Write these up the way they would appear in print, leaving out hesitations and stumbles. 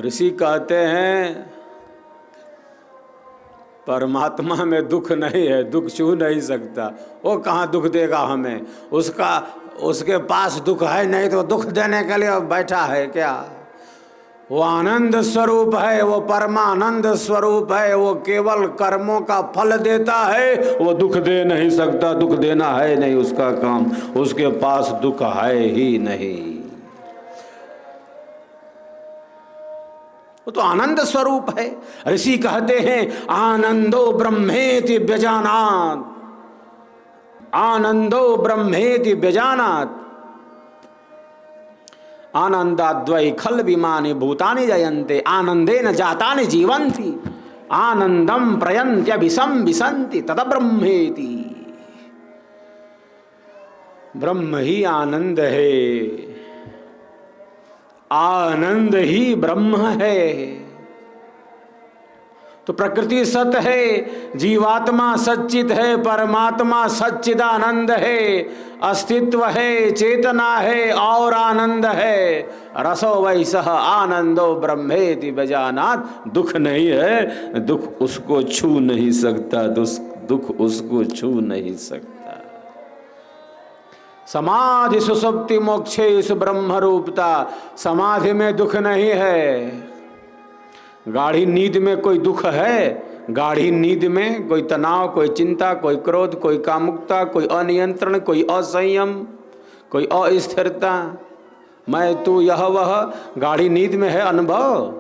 ऋषि कहते हैं परमात्मा में दुख नहीं है, दुख छू नहीं सकता। वो कहाँ दुख देगा हमें, उसके पास दुख है नहीं तो दुख देने के लिए बैठा है क्या? वो आनंद स्वरूप है, वो परमानंद स्वरूप है, वो केवल कर्मों का फल देता है, वो दुख दे नहीं सकता। दुख देना है नहीं उसका काम, उसके पास दुख है ही नहीं। वो तो आनंद स्वरूप है। ऋषि कहते हैं आनंदो ब्रह्मेति व्यजानात्, आनंदो ब्रह्मेति व्यजानात्, आनंदाद्वै खल विमानि भूतानि जयन्ते, आनंदेन जातानि जीवन्ति, आनंदम प्रयन्त्यभिसं विसन्ति तद ब्रह्मेति। ब्रह्म ही आनंद है, आनंद ही ब्रह्म है। तो प्रकृति सत है, जीवात्मा सच्चित है, परमात्मा सच्चिदानंद है, अस्तित्व है, चेतना है और आनंद है। रसो वैसह आनंदो ब्रह्मेति व्यजानात्। दुख नहीं है, दुख उसको छू नहीं सकता, दुख उसको छू नहीं सकता। समाधि सुसुप्ति मोक्षेश ब्रह्म रूपता। समाधि में दुख नहीं है। गाढ़ी नींद में कोई दुख है? गाढ़ी नींद में कोई तनाव, कोई चिंता, कोई क्रोध, कोई कामुकता, कोई अनियंत्रण, कोई असंयम, कोई अस्थिरता, मैं तू यह वह, गाढ़ी नींद में है अनुभव।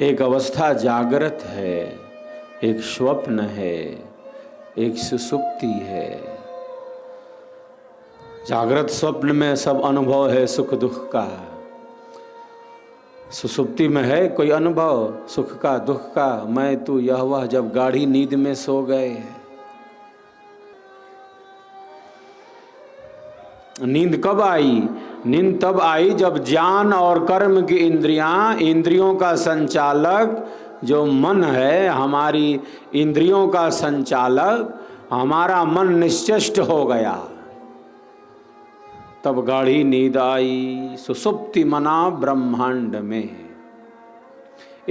एक अवस्था जागृत है, एक स्वप्न है, एक सुसुप्ति है। जागृत स्वप्न में सब अनुभव है सुख दुख का, सुसुप्ति में है कोई अनुभव सुख का दुख का, मैं तू यह वह। जब गाढ़ी नींद में सो गए, नींद कब आई? नींद तब आई जब ज्ञान और कर्म की इंद्रियों का संचालक जो मन है, हमारी इंद्रियों का संचालक, हमारा मन निश्चेष्ट हो गया, तब गाढ़ी नींद आई। सुसुप्ति मना ब्रह्मांड में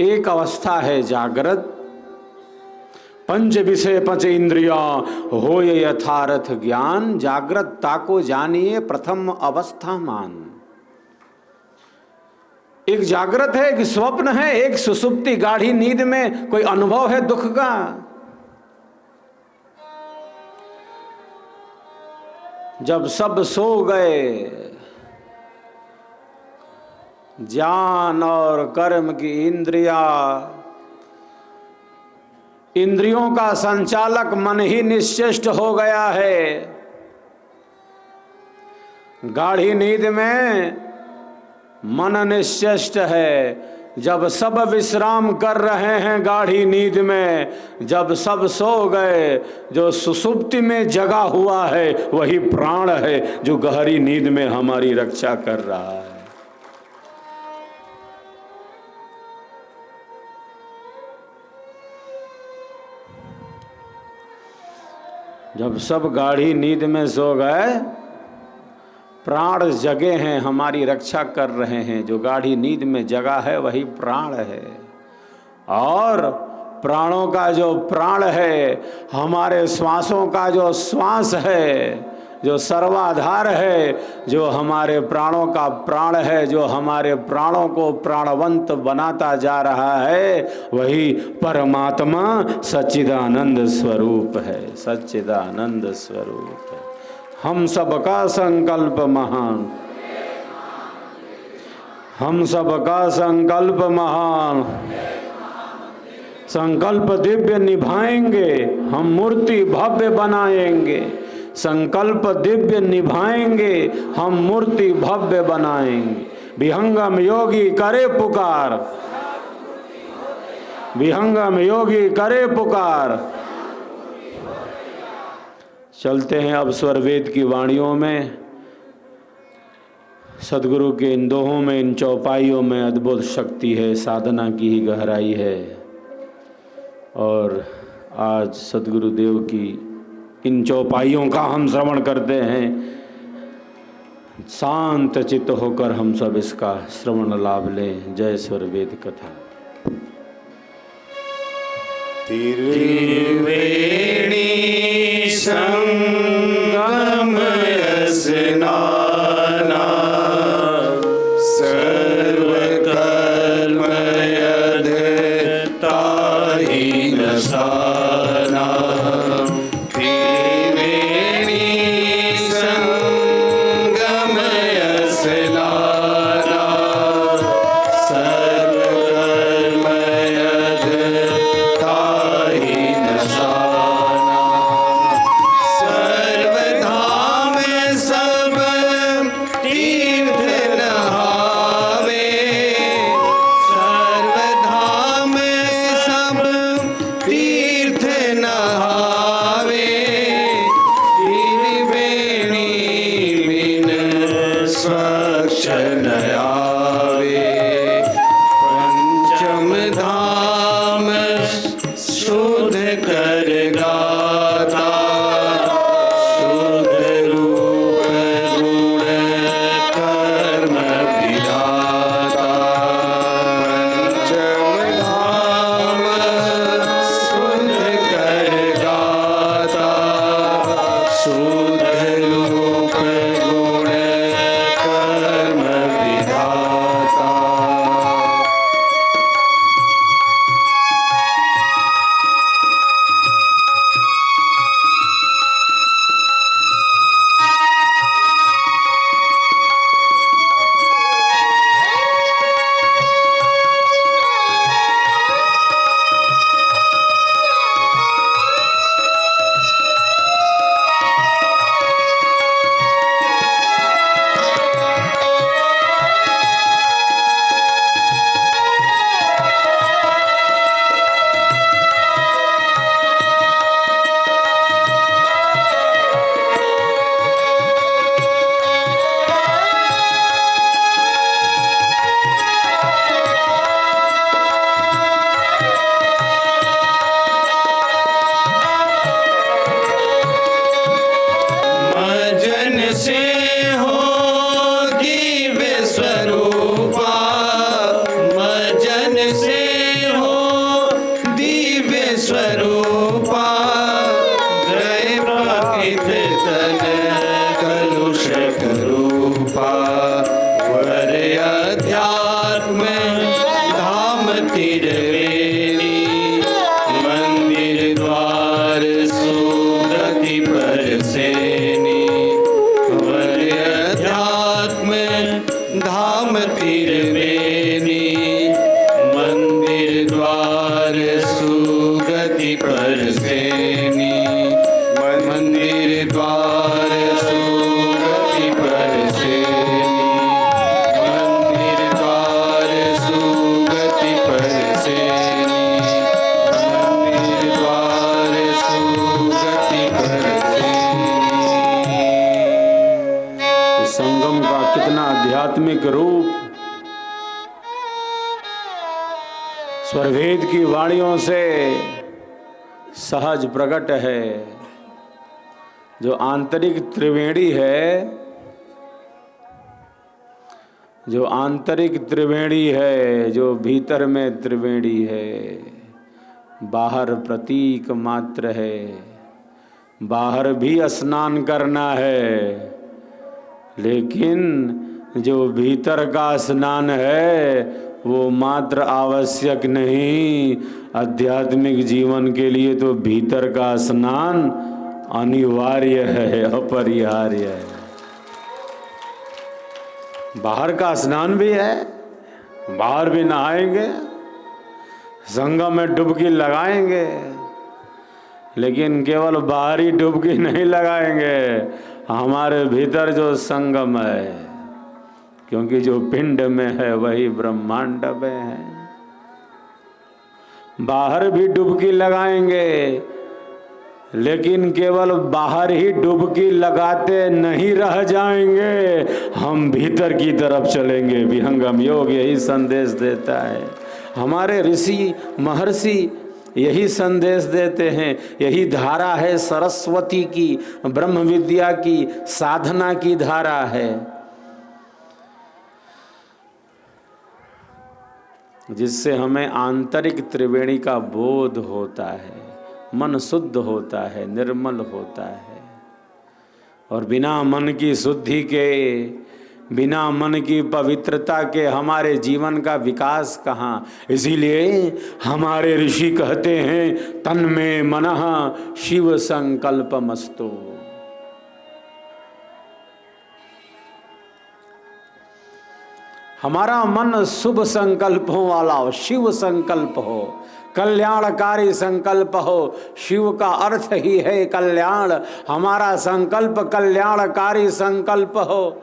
एक अवस्था है जागृत। पंच विषय पंच इंद्रिया होय यथार्थ ज्ञान, जागृतता को जानिए प्रथम अवस्था मान। एक जागृत है, एक स्वप्न है, एक सुसुप्ति। गाढ़ी नींद में कोई अनुभव है दुख का? जब सब सो गए, ज्ञान और कर्म की इंद्रियों का संचालक मन ही निश्चेष्ट हो गया है। गाढ़ी नींद में मन निश्चेष्ट है। जब सब विश्राम कर रहे हैं गाढ़ी नींद में, जब सब सो गए, जो सुसुप्ति में जगा हुआ है वही प्राण है जो गहरी नींद में हमारी रक्षा कर रहा है। जब सब गाढ़ी नींद में सो गए, प्राण जगे हैं, हमारी रक्षा कर रहे हैं। जो गाढ़ी नींद में जगा है वही प्राण है। और प्राणों का जो प्राण है, हमारे श्वासों का जो श्वास है, जो सर्वाधार है, जो हमारे प्राणों का प्राण है, जो हमारे प्राणों को प्राणवंत बनाता जा रहा है, वही परमात्मा सच्चिदानंद स्वरूप है। सच्चिदानंद स्वरूप है। हम सबका संकल्प महान, हम सबका संकल्प महान। संकल्प दिव्य निभाएंगे, हम मूर्ति भव्य बनाएंगे। संकल्प दिव्य निभाएंगे, हम मूर्ति भव्य बनाएंगे। विहंगम योगी करे पुकार, विहंगम योगी करे पुकार। चलते हैं अब स्वर वेद की वाणियों में। सदगुरु के इन दोहों में, इन चौपाइयों में अद्भुत शक्ति है, साधना की ही गहराई है। और आज सदगुरु देव की इन चौपाइयों का हम श्रवण करते हैं। शांत चित्त होकर हम सब इसका श्रवण लाभ लें। जय स्वर वेद कथा। त्रिवेणी संगम स्नाना सर्वकर्म यदताहीन साना। त्रिवेणी संगम स्नाना सर्वकर्म यदताहीन साना। सर्वधाम सब तीर्थ नहावे सर्वधाम सब तीर्थ नहावे। त्रिवेणी बिन स्वच्छ न आवे। पंचम धाम शुद्ध कर गाता शुद्ध रूप गुण कर्म विधाता। पंचम धाम शुद्ध कर गाता शुद्ध रूप गुण कर्म विधाता। मजन से हो दिव्य स्वरूपा मजन से हो दिव्य स्वरूपा। गए पाकित तन कलुष रूपा। वर अध्यात्म धाम त्रिवेणी मंदिर द्वार सुगति पर सेनी। वर अध्यात्म धाम त्रिवेणी मंदिर द्वार सुगति पर सेनी। मंदिर द्वार सुगति पर सेनी। मंदिर द्वार सुगति पर सेनी। मंदिर द्वार सुगति पर सेनी। संगम का कितना आध्यात्मिक रूप स्वरवेद की वाणियों से सहज प्रकट है। जो आंतरिक त्रिवेणी है जो आंतरिक त्रिवेणी है जो भीतर में त्रिवेणी है। बाहर प्रतीक मात्र है। बाहर भी स्नान करना है लेकिन जो भीतर का स्नान है वो मात्र आवश्यक नहीं। आध्यात्मिक जीवन के लिए तो भीतर का स्नान अनिवार्य है, अपरिहार्य है। बाहर का स्नान भी है, बाहर भी नहाएंगे, संगम में डुबकी लगाएंगे, लेकिन केवल बाहरी डुबकी नहीं लगाएंगे। हमारे भीतर जो संगम है, क्योंकि जो पिंड में है वही ब्रह्मांड में है। बाहर भी डुबकी लगाएंगे लेकिन केवल बाहर ही डुबकी लगाते नहीं रह जाएंगे, हम भीतर की तरफ चलेंगे। विहंगम योग यही संदेश देता है। हमारे ऋषि महर्षि यही संदेश देते हैं। यही धारा है सरस्वती की, ब्रह्म विद्या की, साधना की धारा है। जिससे हमें आंतरिक त्रिवेणी का बोध होता है, मन शुद्ध होता है, निर्मल होता है। और बिना मन की शुद्धि के, बिना मन की पवित्रता के हमारे जीवन का विकास कहाँ। इसीलिए हमारे ऋषि कहते हैं, तन में मनः शिव संकल्पमस्तु। हमारा मन शुभ संकल्पों वाला हो, शिव संकल्प हो, कल्याणकारी संकल्प हो। शिव का अर्थ ही है कल्याण। हमारा संकल्प कल्याणकारी संकल्प हो।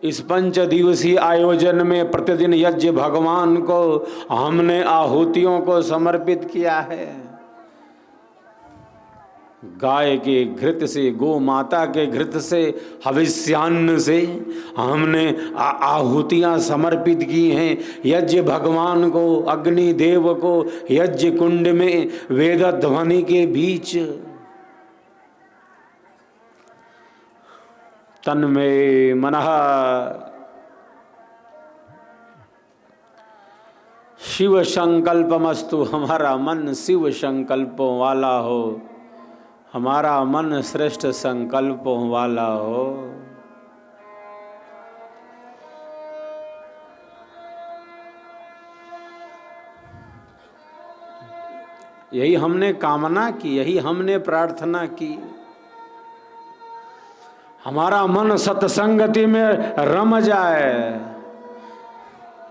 इस 5 दिवसीय आयोजन में प्रतिदिन यज्ञ भगवान को हमने आहुतियों को समर्पित किया है। गाय के घृत से, गो माता के घृत से, हविष्यान्न से हमने आहुतियां समर्पित की हैं यज्ञ भगवान को, अग्नि देव को, यज्ञ कुंड में वेद ध्वनि के बीच। तन में मनः शिव संकल्पमस्तु। हमारा मन शिव संकल्पों वाला हो, हमारा मन श्रेष्ठ संकल्पों वाला हो। यही हमने कामना की, यही हमने प्रार्थना की। हमारा मन सत्संगति में रम जाए।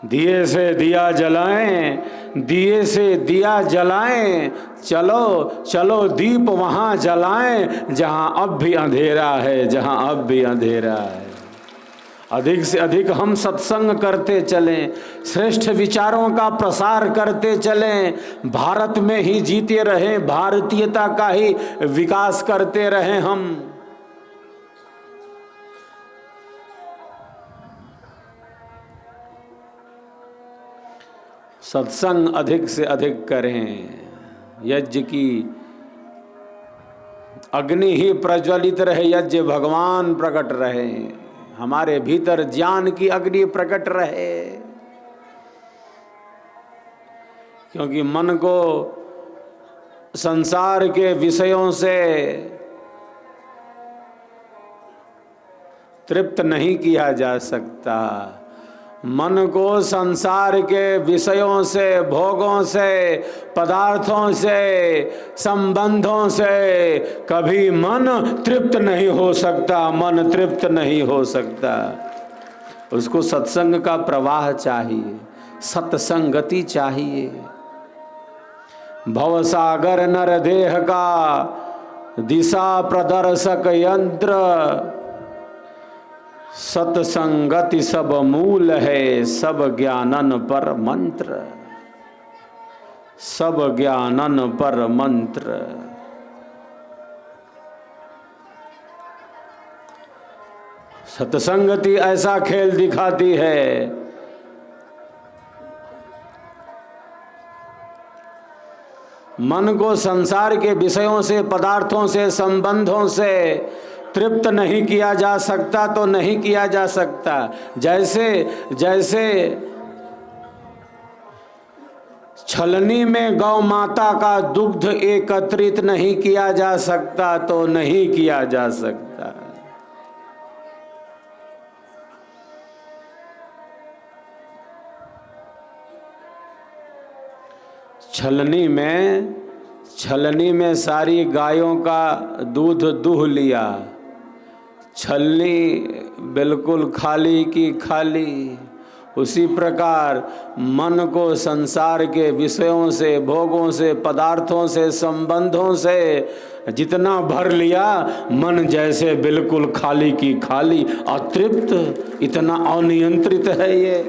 दिए से दिया जलाएं, दिए से दिया जलाएं, चलो चलो दीप वहां जलाएं जहां अब भी अंधेरा है, जहां अब भी अंधेरा है। अधिक से अधिक हम सत्संग करते चलें, श्रेष्ठ विचारों का प्रसार करते चलें, भारत में ही जीते रहें, भारतीयता का ही विकास करते रहें। हम सत्संग अधिक से अधिक करें, यज्ञ की अग्नि ही प्रज्वलित रहे, यज्ञ भगवान प्रकट रहे, हमारे भीतर ज्ञान की अग्नि प्रकट रहे। क्योंकि मन को संसार के विषयों से तृप्त नहीं किया जा सकता। मन को संसार के विषयों से, भोगों से, पदार्थों से, संबंधों से कभी मन तृप्त नहीं हो सकता। मन तृप्त नहीं हो सकता। उसको सत्संग का प्रवाह चाहिए, सत्संगति चाहिए। भवसागर नर देह का दिशा प्रदर्शक यंत्र, सत्संगति सब मूल है, सब ज्ञानन पर मंत्र, सब ज्ञानन पर मंत्र। सत्संगति ऐसा खेल दिखाती है, मन को संसार के विषयों से, पदार्थों से, संबंधों से तृप्त नहीं किया जा सकता तो नहीं किया जा सकता। जैसे जैसे छलनी में गौ माता का दुग्ध एकत्रित नहीं किया जा सकता तो नहीं किया जा सकता। छलनी में सारी गायों का दूध दूह लिया, छलनी बिल्कुल खाली की खाली। उसी प्रकार मन को संसार के विषयों से, भोगों से, पदार्थों से, संबंधों से जितना भर लिया, मन जैसे बिल्कुल खाली की खाली, अतृप्त, इतना अनियंत्रित है ये।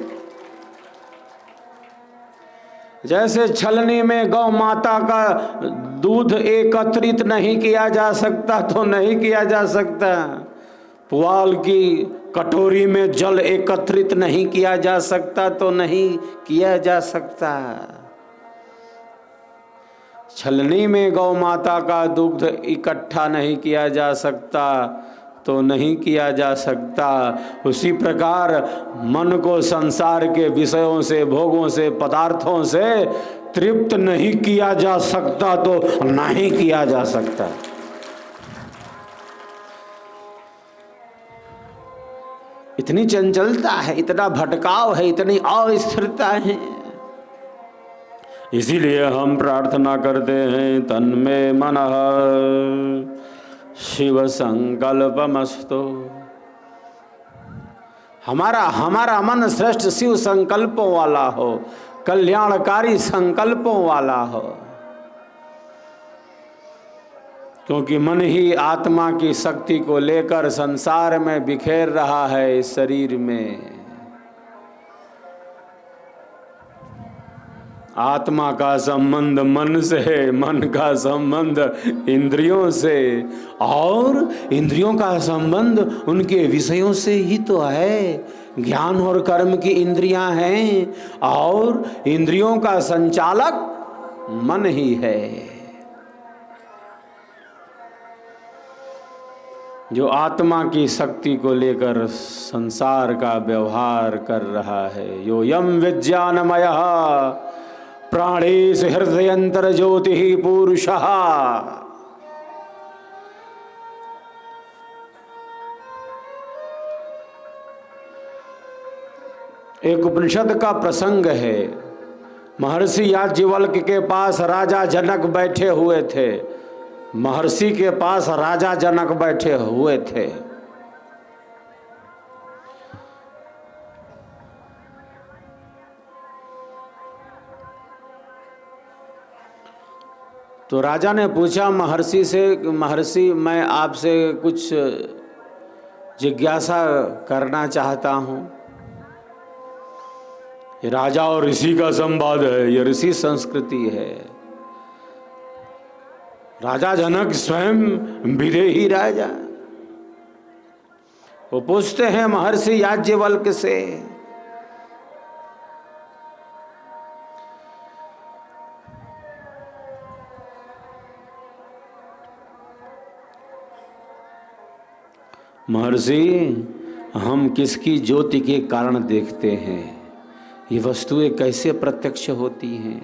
जैसे छलनी में गौ माता का दूध एकत्रित नहीं किया जा सकता तो नहीं किया जा सकता, पुआल की कटोरी में जल एकत्रित नहीं किया जा सकता तो नहीं किया जा सकता। छलनी में गौ माता का दुग्ध इकट्ठा नहीं किया जा सकता तो नहीं किया जा सकता। उसी प्रकार मन को संसार के विषयों से, भोगों से, पदार्थों से तृप्त नहीं किया जा सकता तो नहीं किया जा सकता। इतनी चंचलता है, इतना भटकाव है, इतनी अस्थिरता है। इसीलिए हम प्रार्थना करते हैं, तन्मे मनः शिव संकल्पमस्तु। हमारा मन श्रेष्ठ शिव संकल्पों वाला हो, कल्याणकारी संकल्पों वाला हो, क्योंकि मन ही आत्मा की शक्ति को लेकर संसार में बिखेर रहा है इस शरीर में। आत्मा का संबंध मन से है, मन का संबंध इंद्रियों से, और इंद्रियों का संबंध उनके विषयों से ही तो है। ज्ञान और कर्म की इंद्रियां हैं और इंद्रियों का संचालक मन ही है, जो आत्मा की शक्ति को लेकर संसार का व्यवहार कर रहा है। यो यम विज्ञानमयः प्राणेश हृदयंतर ज्योति पुरुषः। एक उपनिषद का प्रसंग है। महर्षि याज्ञवल्क्य के पास राजा जनक बैठे हुए थे। महर्षि के पास राजा जनक बैठे हुए थे। तो राजा ने पूछा महर्षि से, महर्षि मैं आपसे कुछ जिज्ञासा करना चाहता हूँ। ये राजा और ऋषि का संवाद है, ये ऋषि संस्कृति है। राजा जनक स्वयं विदेही राजा, वो पूछते हैं महर्षि याज्ञवल्क्य से, महर्षि हम किसकी ज्योति के कारण देखते हैं? ये वस्तुएं कैसे प्रत्यक्ष होती हैं?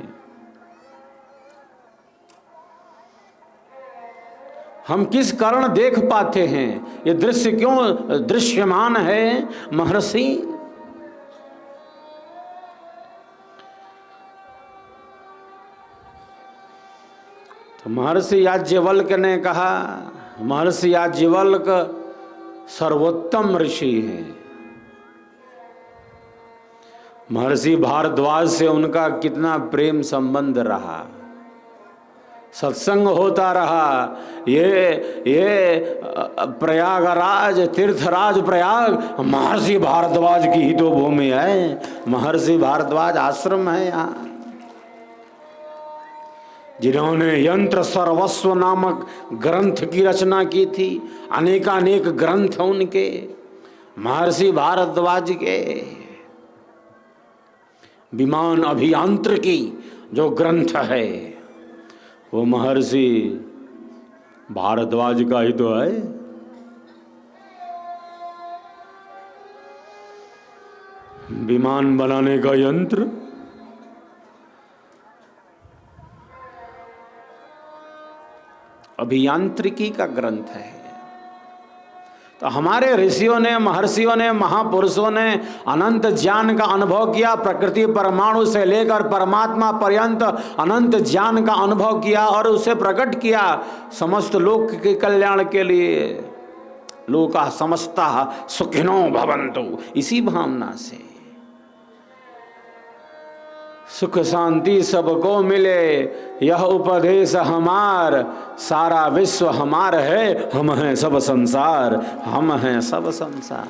हम किस कारण देख पाते हैं? ये दृश्य क्यों दृश्यमान है महर्षि? तो महर्षि याज्ञवल्क्य ने कहा, महर्षि याज्ञवल्क्य सर्वोत्तम ऋषि हैं। महर्षि भारद्वाज से उनका कितना प्रेम संबंध रहा, सत्संग होता रहा। ये प्रयागराज, तीर्थराज प्रयाग महर्षि भारद्वाज की ही तो भूमि है। महर्षि भारद्वाज आश्रम है यहाँ, जिन्होंने यंत्र सर्वस्व नामक ग्रंथ की रचना की थी। अनेकानेक ग्रंथ उनके, महर्षि भारद्वाज के। विमान अभियांत्रिकी जो ग्रंथ है वो महर्षि भारद्वाज का ही तो है। विमान बनाने का यंत्र अभियांत्रिकी का ग्रंथ है। तो हमारे ऋषियों ने, महर्षियों ने, महापुरुषों ने अनंत ज्ञान का अनुभव किया। प्रकृति परमाणु से लेकर परमात्मा पर्यंत अनंत ज्ञान का अनुभव किया और उसे प्रकट किया समस्त लोक के कल्याण के लिए। लोका समस्ता सुखिनो भवन्तु, इसी भावना से सुख शांति सबको मिले, यह उपदेश हमार, सारा विश्व हमार है, हम हैं सब संसार, हम हैं सब संसार।